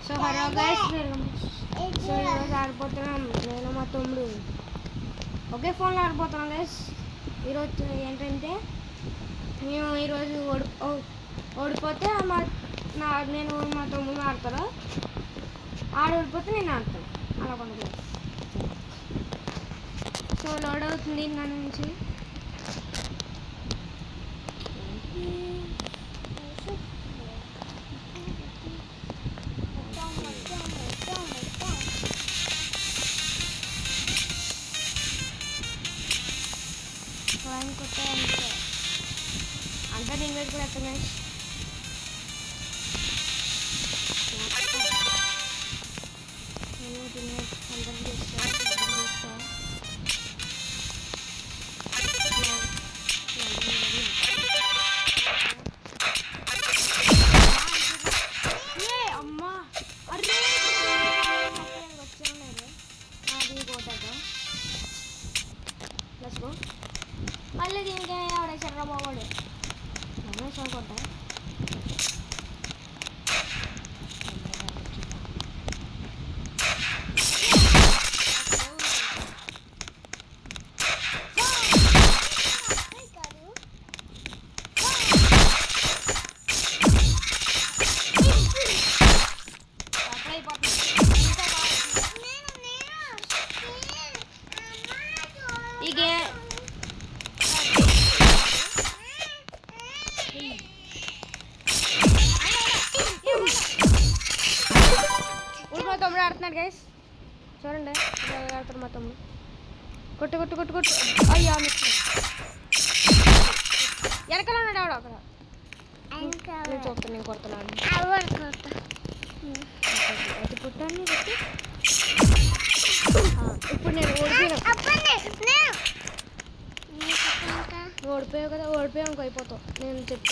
So hello guys, so ఈరోజు ఆడిపోతున్నాం నేను మా తమ్ముడు ఒకే ఫోన్లో ఆడిపోతున్నాం గైస్. ఈరోజు ఏంటంటే మేము ఈరోజు ఓడిపోతే నేను మా తమ్ముడు ఆడతారు, ఓడిపోతే నేను ఆడతాను. అలా కొండ సో లోడ్ అవుతుంది నా నుంచి. అంతా నేను కూడా ఎత్తాను. అమ్మా అరే వచ్చాను అది కోటగా లెట్స్ మళ్ళీ దీనికి ఎవడేసారా బాబోడు కొట్ట మా తమ్ముడు ఆడుతున్నాడు గైస్, చూడండి ఆడుతాడు మా తమ్ముడు. కొట్టు కొట్టు కొట్టు కొట్టు. అయ్యా వెనకాల ఉన్నాడు ఆవిడ అక్కడ. నేను చూస్తాను, నేను కొడుతున్నాను. అది కొట్టాను. ఇప్పుడు నేను ఓడిపోయావు కదా, ఓడిపోయావు అయిపోతావు. నేను చెప్పి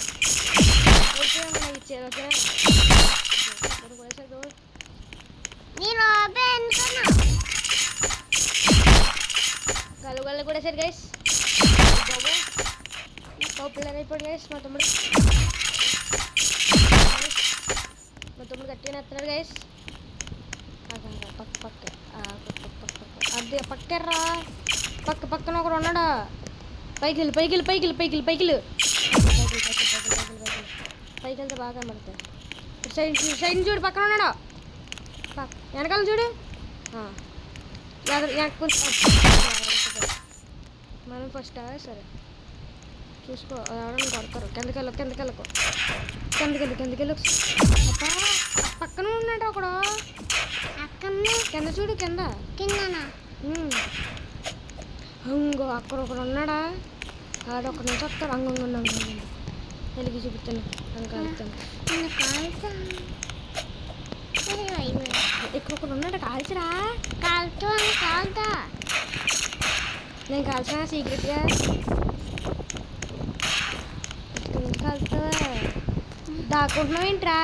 ఓడిపోయావు నాకు ఇచ్చేది ఓకేనా. గల్లు కూడా సరి గైస్, పాపులర్ అయిపోయాడు గైస్ మా తమ్ముడు. గట్టిగా ఎత్తున్నాడు గైస్. అదే పక్కర్రా, పక్కన ఒకడు ఉన్నాడా. పైకి వెళ్తే బాగా కనబడతాయి. సైడ్ చూడు, పక్కన ఉన్నాడా. వెనకాల చూడు. మనం ఫస్ట్ సరే చూసుకో, ఎవరైనా కొడతారు. కిందకెళ్ళకు పక్కన ఉన్నాడు ఒకడు. కింద చూడు, కింద అంగో అక్కడ ఒకడు ఉన్నాడా. ఆడొక్క నుంచి వస్తాడు. అంగంగా వెలిగి చూపుతాను, ఇక్కడ ఒకడు ఉన్నాడు. కాల్చరా, కాల్తా నేను కాల్చిన సీక్రెట్గా కాల్తా. దాక్కుంటున్నావు ఏంట్రా.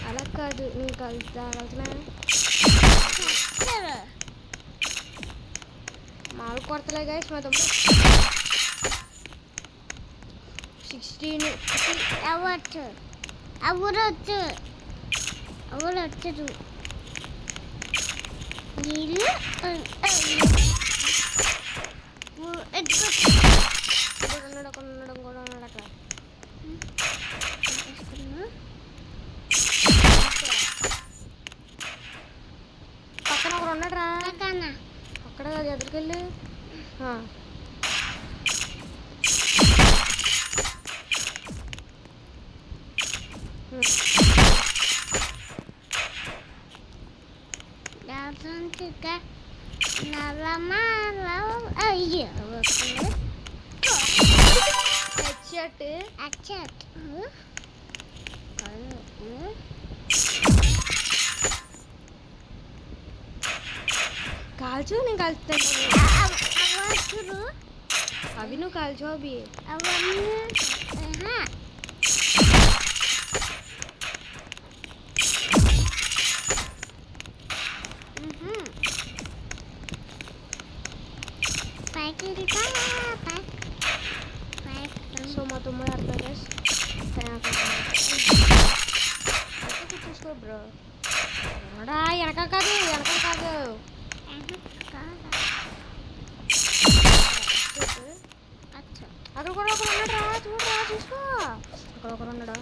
అలా కాదు, నేను కాల్చుతున్నా. మామూలు కొడతలే గైస్ మా తమ్ముడు. 16 అవ్వచ్చు. నీళ్ళు ఉన్నాడు అక్కడ. పక్కన ఒకడు ఉన్నాడు రా, అక్కడ ఎదురుకెళ్ళి. కాల్చు, నేను కాల్చుతాను. అవి నువ్వు కాల్చు. అవి సో మా తమ్ముడు ఆడతాడు గైస్. చూసుకో బ్రో. వెనక కాదు. అక్కడ కూడా ఒకరు ఉన్నాడా చూడరా, చూసుకో. అక్కడ ఒకరు ఉన్నాడా,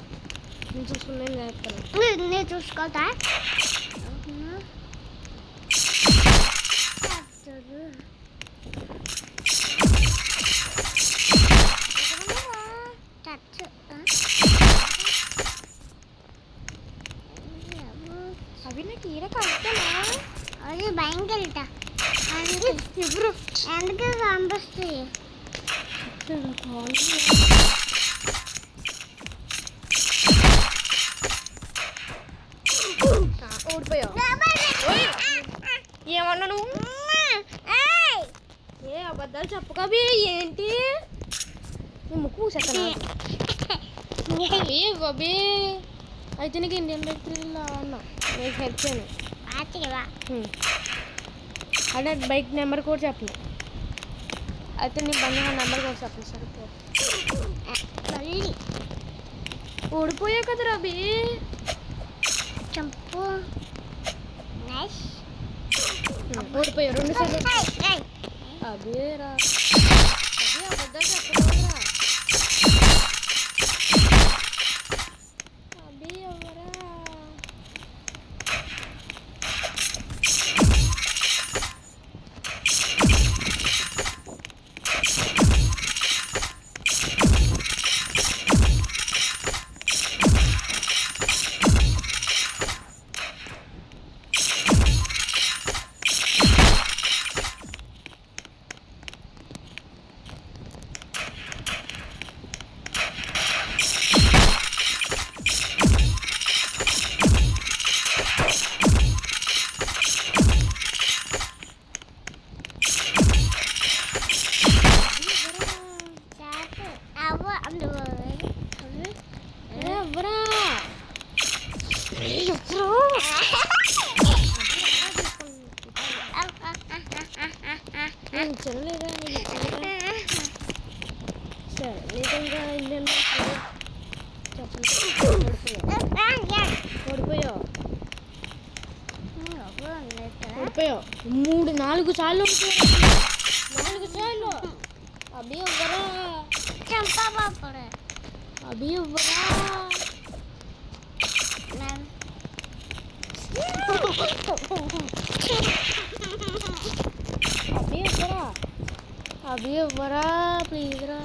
నేను చూసుకున్నాను చెప్తాను. నేను చూసుకోతా. అవి నాకు ఈడ కలుగుతానా? అది భయంకర ఎవరు ఎందుకు పంపిస్తాయి? ఓడిపోయావు. ఏమన్నా నువ్వు? ఏ అబద్ధాలు చెప్పకబి. ఏంటి నీ ముక్కు మూసేస్తాను బాబీ. అయితే నీకు ఇండియన్ బైక్ అన్నా నేను హెల్ప్ చేయను. అంటే బైక్ నెంబర్ కూడా చెప్పను. అయితే నీ బండి నెంబర్ కూడా చెప్పను. సరిపో. ఓడిపోయావు కదా రబీ. చంపు. ఓడిపోయావు 2 సార్లు. అదేరా అదే అబద్ధాలు చెప్పకూడదురా. అదే ఎవరా ఓడిపోయావు 3-4 సార్లు. 4 సార్లు. అభి ఎవ్వరా అభి ఎవ్వరా అభి ఎవ్వరా ప్లీజ్ రా.